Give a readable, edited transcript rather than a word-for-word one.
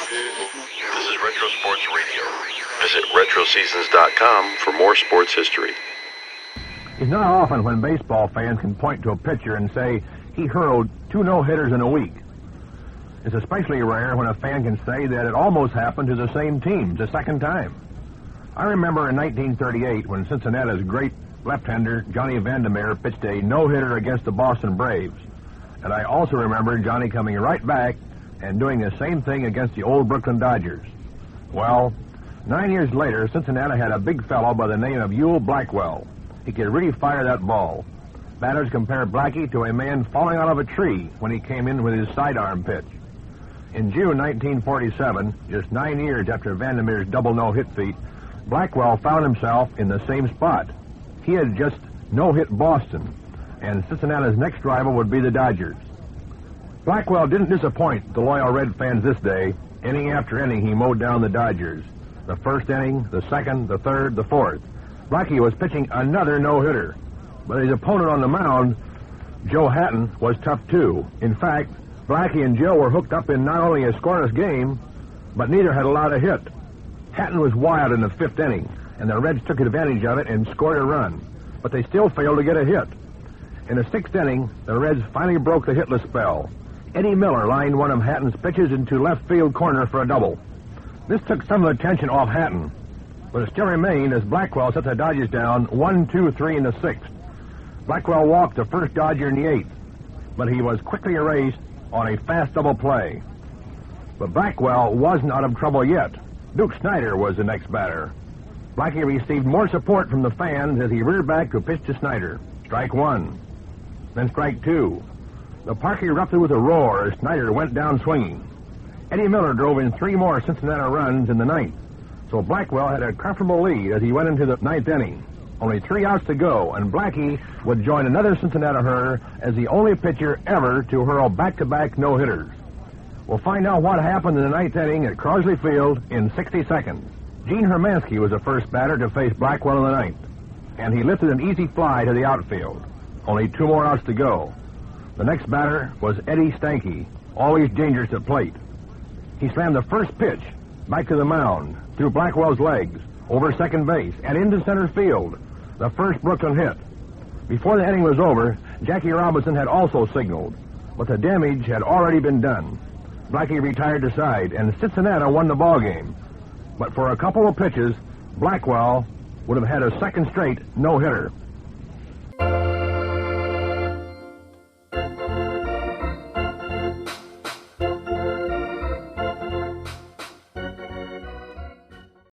This is Retro Sports Radio. Visit RetroSeasons.com for more sports history. It's not often when baseball fans can point to a pitcher and say he hurled 2 no-hitters in a week. It's especially rare when a fan can say that it almost happened to the same teams a second time. I remember in 1938 when Cincinnati's great left-hander Johnny Vandermeer pitched a no-hitter against the Boston Braves. And I also remember Johnny coming right back and doing the same thing against the old Brooklyn Dodgers. Well, 9 years later, Cincinnati had a big fellow by the name of Ewell Blackwell. He could really fire that ball. Batters compared Blackie to a man falling out of a tree when he came in with his sidearm pitch. In June 1947, just 9 years after Vandermeer's double no-hit feat, Blackwell found himself in the same spot. He had just no-hit Boston, and Cincinnati's next rival would be the Dodgers. Blackwell didn't disappoint the loyal Red fans this day. Inning after inning, he mowed down the Dodgers. The first inning, the second, the third, the fourth. Blackie was pitching another no-hitter. But his opponent on the mound, Joe Hatton, was tough too. In fact, Blackie and Joe were hooked up in not only a scoreless game, but neither had allowed a hit. Hatton was wild in the fifth inning, and the Reds took advantage of it and scored a run. But they still failed to get a hit. In the sixth inning, the Reds finally broke the hitless spell. Eddie Miller lined one of Hatton's pitches into left field corner for a double. This took some of the tension off Hatton, but it still remained as Blackwell set the Dodgers down 1-2-3 in the sixth. Blackwell walked the first Dodger in the eighth, but he was quickly erased on a fast double play. But Blackwell wasn't out of trouble yet. Duke Snyder was the next batter. Blackie received more support from the fans as he reared back to pitch to Snyder. Strike one, then strike two. The park erupted with a roar as Snyder went down swinging. Eddie Miller drove in 3 more Cincinnati runs in the ninth, so Blackwell had a comfortable lead as he went into the ninth inning. Only 3 outs to go, and Blackie would join another Cincinnati hurler as the only pitcher ever to hurl back-to-back no-hitters. We'll find out what happened in the ninth inning at Crosley Field in 60 seconds. Gene Hermansky was the first batter to face Blackwell in the ninth, and he lifted an easy fly to the outfield. Only 2 more outs to go. The next batter was Eddie Stanky, always dangerous at plate. He slammed the first pitch back to the mound, through Blackwell's legs, over second base, and into center field, the first Brooklyn hit. Before the inning was over, Jackie Robinson had also signaled, but the damage had already been done. Blackie retired to side, and Cincinnati won the ballgame. But for a couple of pitches, Blackwell would have had a second straight no-hitter.